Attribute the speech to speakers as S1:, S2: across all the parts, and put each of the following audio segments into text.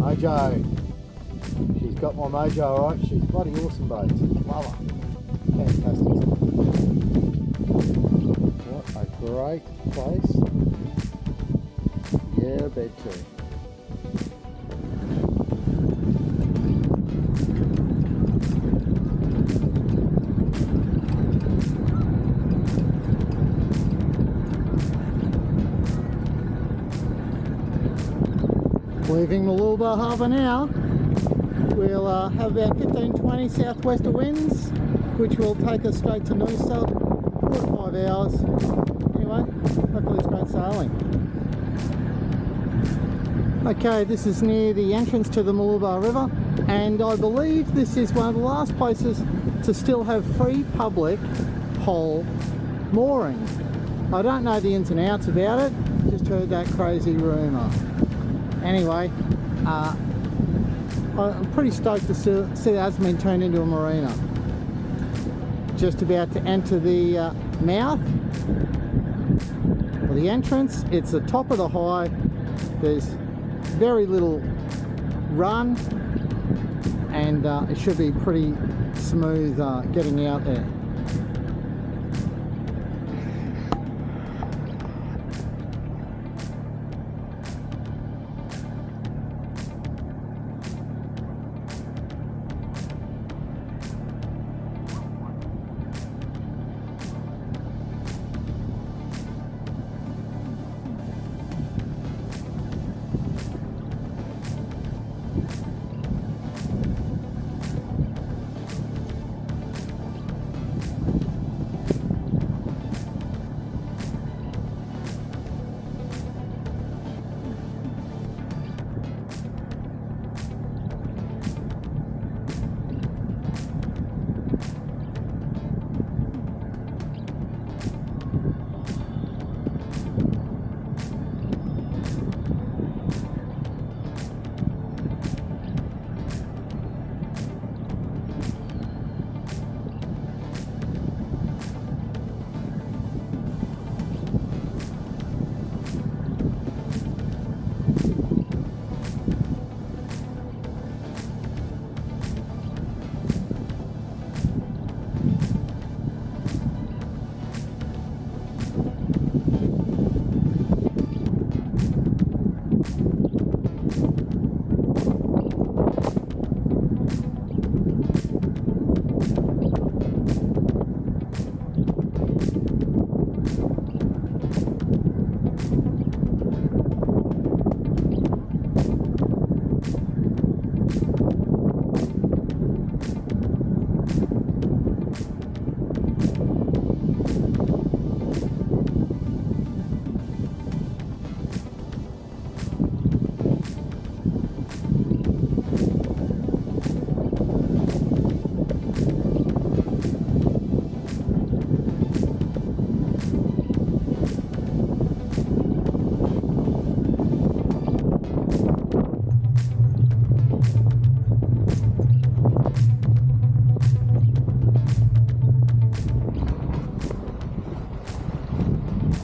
S1: Mojo. She's got my mojo, alright. She's bloody awesome, boat. Love her. Fantastic. What a great place. Yeah, bed too. Leaving Mooloolaba Harbour now. We'll have about 15-20 southwester winds, which will take us straight to Noosa, 4 to 5 hours. Anyway, hopefully it's great sailing. Okay, this is near the entrance to the Mooloolaba River, and I believe this is one of the last places to still have free public pole mooring. I don't know the ins and outs about it, just heard that crazy rumour. Anyway, I'm pretty stoked to see that it's been turned into a marina. Just about to enter the mouth, or the entrance. It's the top of the high. There's very little run, and it should be pretty smooth getting out there.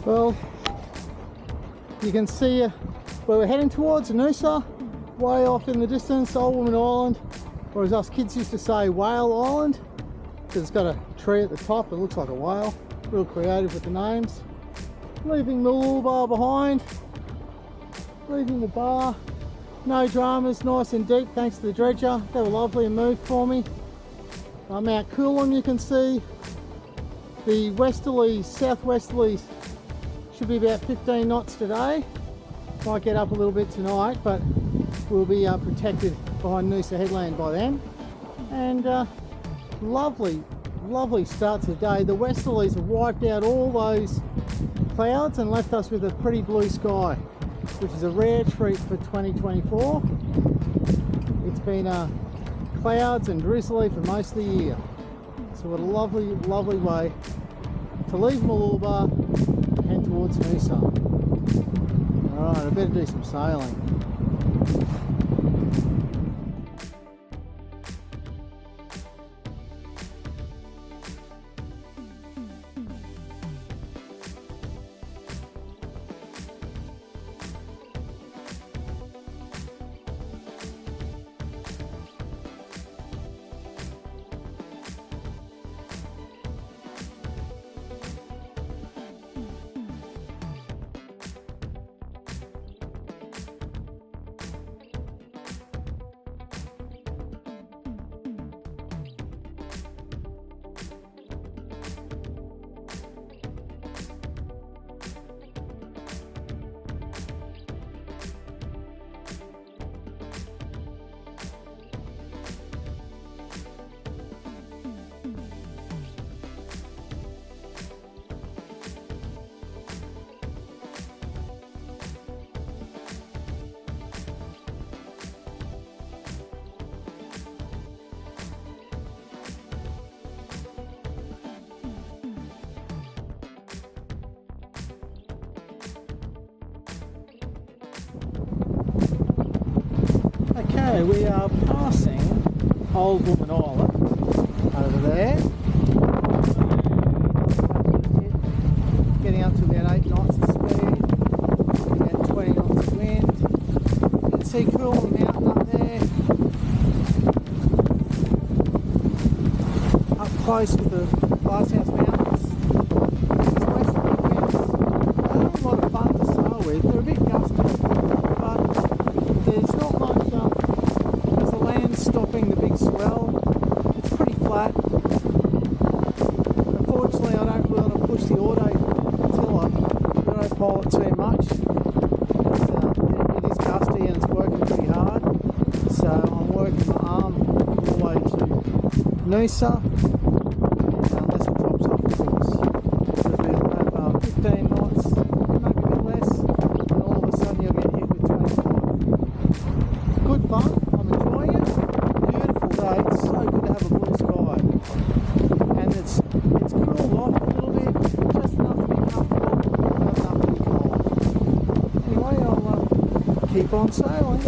S1: Well, you can see where we're heading towards, Noosa, way off in the distance, Old Woman Island, or as us kids used to say, Whale Island, because it's got a tree at the top, it looks like a whale. Real creative with the names. Leaving Mooloolaba behind, leaving the bar, no dramas, nice and deep thanks to the dredger. They were lovely and moved for me. Mount Coolum you can see, the westerlies, southwesterlies should be about 15 knots today. Might get up a little bit tonight, but we'll be protected behind Noosa Headland by then. And lovely start to the day. The westerlies have wiped out all those clouds and left us with a pretty blue sky, which is a rare treat for 2024. It's been clouds and drizzly for most of the year. So what a lovely way to leave Mooloolaba and head towards Noosa. Alright, I better do some sailing. Okay, we are passing Old Woman Island over there. Getting up to about 8 knots of speed, about 20 knots of wind. You can see Coolum Mountain up there. Up close with the Glasshouse Mountains. These westerly winds, they're a lot of fun to sail with. They're a bit gusty, but there's not much, as the land's stopping the big swell, it's pretty flat. Unfortunately, I don't really want to push the autopilot too much. It is gusty and it's working pretty hard. So I'm working my arm all the way to Noosa, unless it drops off the course. So we'll have 15 knots, maybe a bit less, and all of a sudden you'll get hit with 25. Good fun, I'm enjoying it. Beautiful day, it's so good to have a blue sky. And it's cooled off a little bit, just enough to be comfortable, not enough to be cold. Anyway, I'll keep on sailing.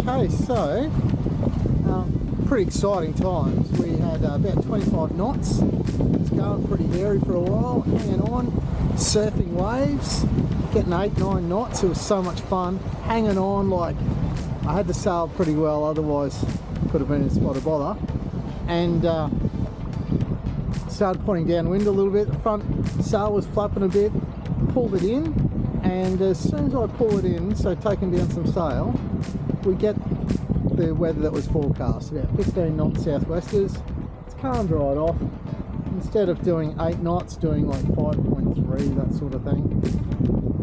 S1: Okay, so pretty exciting times. We had about 25 knots. It's going pretty hairy for a while, hanging on, surfing waves, getting 8-9 knots. It was so much fun, hanging on. Like, I had to sail pretty well, otherwise could have been in a spot of bother. And started pointing downwind a little bit. The front sail was flapping a bit, pulled it in, and as soon as I pull it in, so taking down some sail, we get the weather that was forecast, about 15 knots southwesters. It's calmed right off. Instead of doing 8 knots, doing like 5.3, that sort of thing.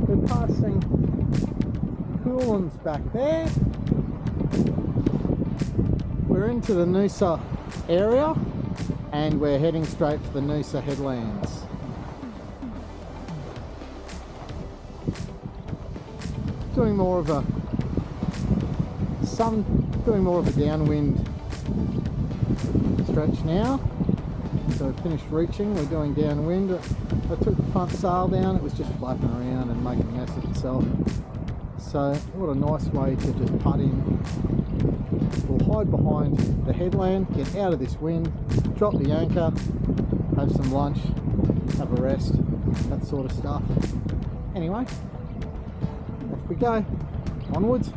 S1: We're passing Coolum's back there. We're into the Noosa area and we're heading straight for the Noosa headlands. Doing more of a downwind stretch now. So we finished reaching, we're doing downwind. I took the front sail down, it was just flapping around and making a mess of itself. So what a nice way to just putt in. We'll hide behind the headland, get out of this wind, drop the anchor, have some lunch, have a rest, that sort of stuff. Anyway, off we go, onwards.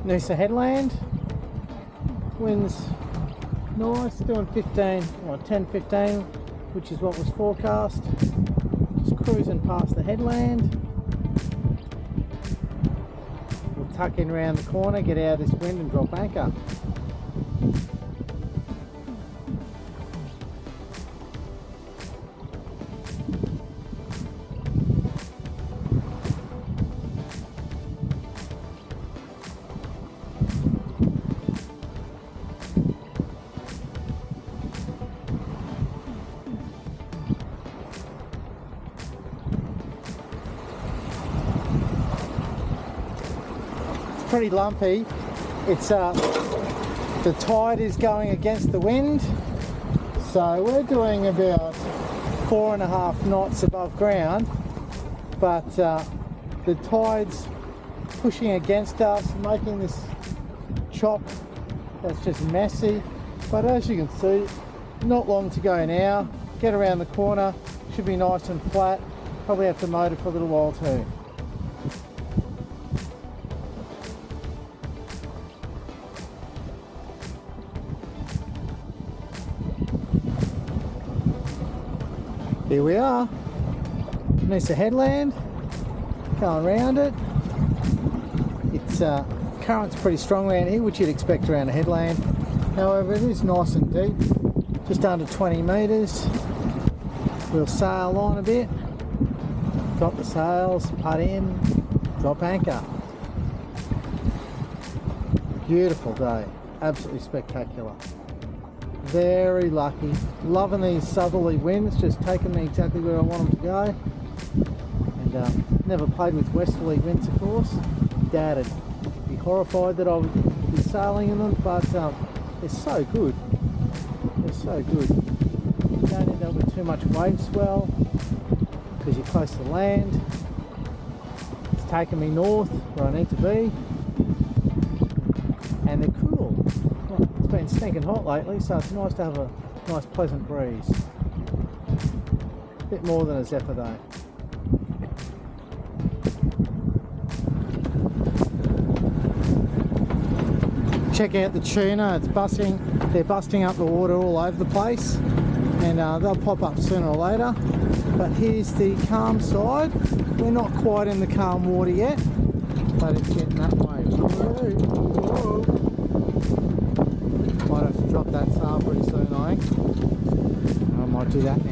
S1: Noosa headland. Winds nice, doing 15 or 10, 15, which is what was forecast. Just cruising past the headland. We'll tuck in around the corner, get out of this wind and drop anchor. Pretty lumpy. It's the tide is going against the wind, so we're doing about 4.5 knots above ground, but the tide's pushing against us, making this chop that's just messy. But as you can see, not long to go now. Get around the corner, should be nice and flat. Probably have to motor for a little while too. Here we are, Noosa headland, going around it. It's current's pretty strong around here, which you'd expect around a headland. However, it is nice and deep, just under 20 metres. We'll sail on a bit, drop the sails, putt in, drop anchor. Beautiful day, absolutely spectacular. Very lucky, loving these southerly winds, just taking me exactly where I want them to go. And never played with westerly winds, of course. Dad would be horrified that I would be sailing in them, but they're so good. They're so good. You don't end up with too much wave swell because you're close to land. It's taking me north where I need to be, and they're cool. Well, it's been stinking hot lately, so it's nice to have a nice pleasant breeze. A bit more than a Zephyr though. Check out the tuna, it's busting, they're busting up the water all over the place, and they'll pop up sooner or later. But here's the calm side. We're not quite in the calm water yet, but it's getting that way. Whoa. Might have to drop that sail pretty soon, I think. I might do that now.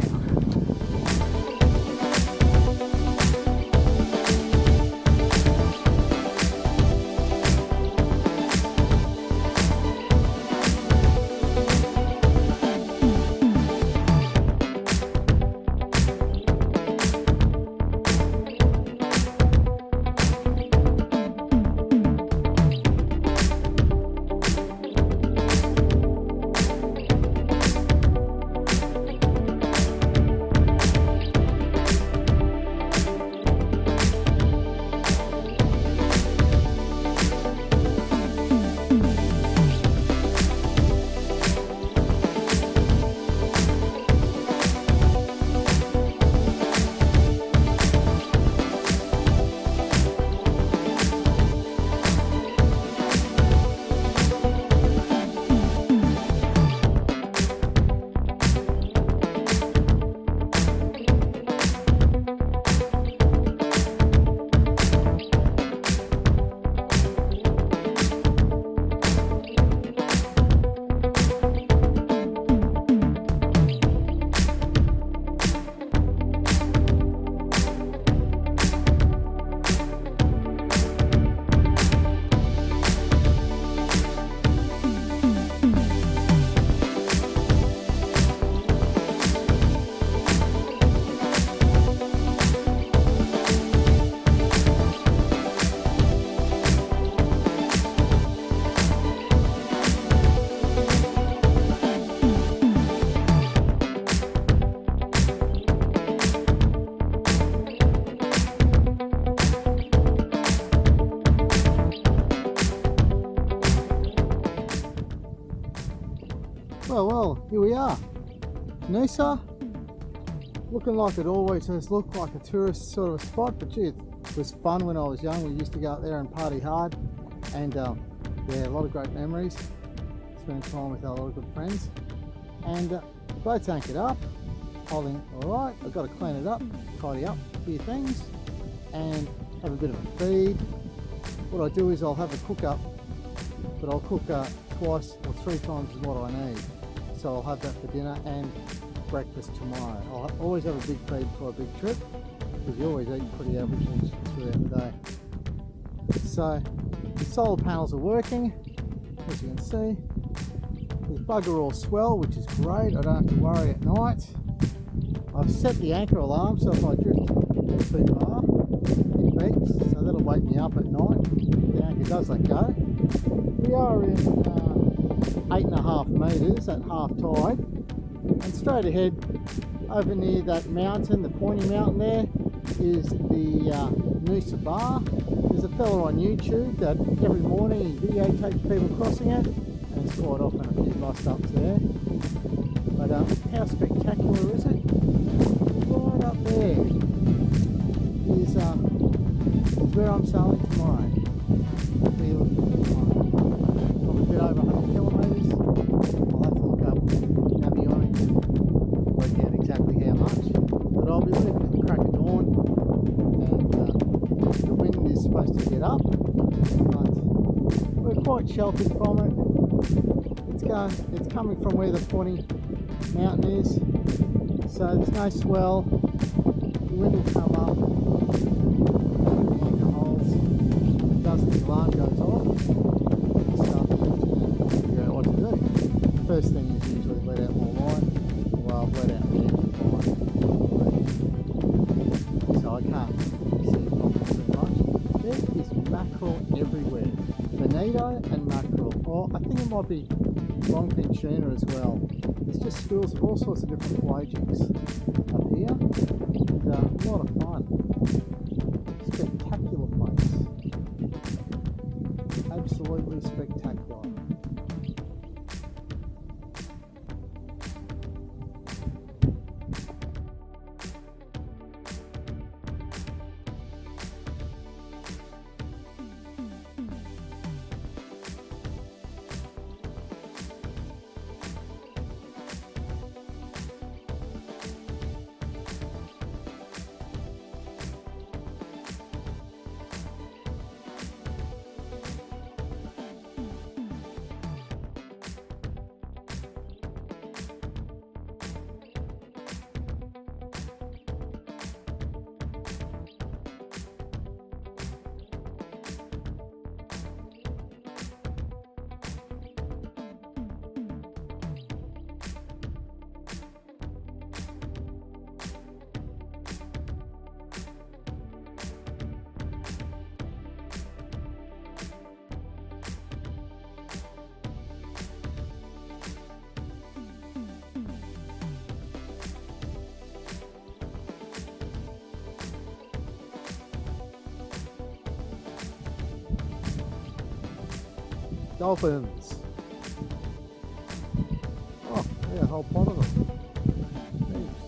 S1: Well, here we are. Noosa, looking like it always has looked, like a tourist sort of a spot, but gee, it was fun when I was young. We used to go out there and party hard, and yeah, a lot of great memories, spending time with a lot of good friends. And the boat's anchored up, holding all right. I've got to clean it up, tidy up a few things, and have a bit of a feed. What I do is I'll have a cook up, but I'll cook twice or 3 times what I need. So I'll have that for dinner and breakfast tomorrow. I'll always have a big feed for a big trip, because you always eat pretty average throughout the day. So the solar panels are working, as you can see. There's bugger all swell, which is great. I don't have to worry at night. I've set the anchor alarm, so if I drift too far, it beeps, so that'll wake me up at night. The anchor does let go. We are in 8.5 metres at half tide, and straight ahead over near that mountain, the pointy mountain there, is the Noosa bar. There's a fella on YouTube that every morning he videotapes people crossing it, and it's quite often a few bust ups there. But how spectacular is it? Right up there is where I'm sailing tomorrow. Probably a bit over 100 kilometres. I'll have to look up Navionics and work out exactly how much. But I'll be leaving at the crack of dawn, and the wind is supposed to get up, but we're quite sheltered from it. It's coming from where the pointy mountain is, so there's no swell. The wind will come up, the anchor holds, the alarm goes off, you start the engine and figure out what to do. First thing is usually let out more line. Well, I've let out the engine line, so I can't see it properly too much. There is mackerel everywhere, bonito and mackerel. Or I think it might be longfin tuna as well. There's just schools of all sorts of different pelagics up here, and a lot of fun. Spectacular place. Absolutely spectacular. Dolphins. Oh, yeah, a whole pot of them. Heaps.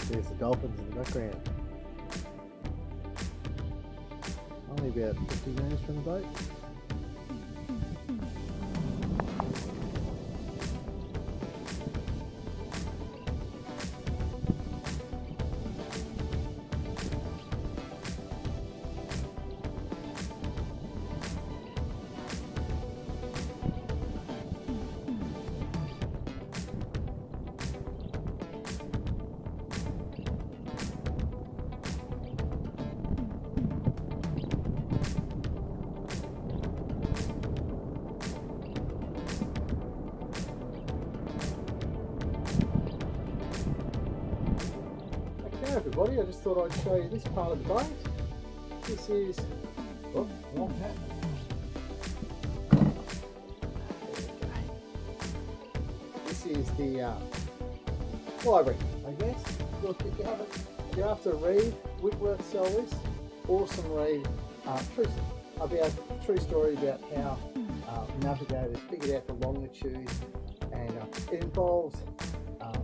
S1: There's the dolphins in the background. Only about 50 metres from the boat. Everybody, I just thought I'd show you this part of the boat. This is wrong hat. This is the library, I guess. Look, if you're after a read, Whitworth sell this. Awesome read. About true story about how navigators figured out the longitude, and it involves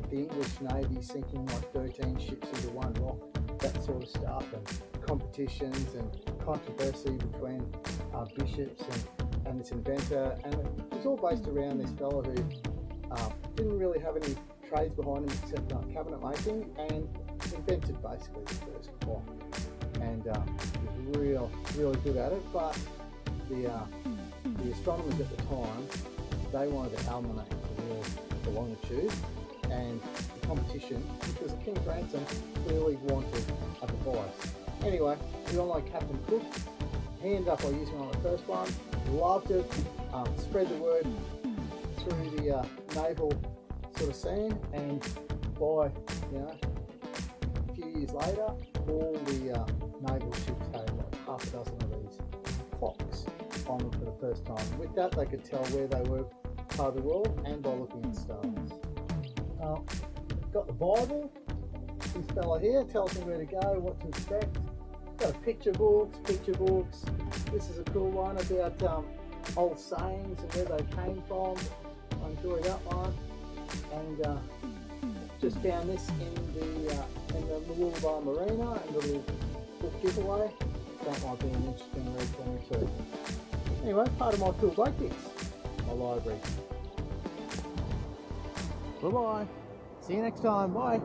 S1: the English Navy sinking like 13 ships into one rock, that sort of stuff, and competitions and controversy between bishops and this inventor, and it was all based around this fellow who didn't really have any trades behind him except cabinet making, and invented basically the first clock, and he was really good at it. But the astronomers at the time, they wanted to almanac the longitude, and the competition, because King Franklin clearly wanted a device. Anyway, the online Captain Cook, he ended up by using one of the first ones, loved it, spread the word through the naval sort of scene, and by a few years later, all the naval ships had like half a dozen of these clocks on them for the first time. With that, they could tell where they were part of the world, and by looking at stars. Got the Bible. This fella here tells me where to go, what to expect. Got picture books. This is a cool one about old sayings and where they came from. I enjoy that one. And just found this in the little marina, and the little book giveaway. That might be an interesting read for me too. Anyway, part of my cool break bits, my library. Bye bye. See you next time. Bye.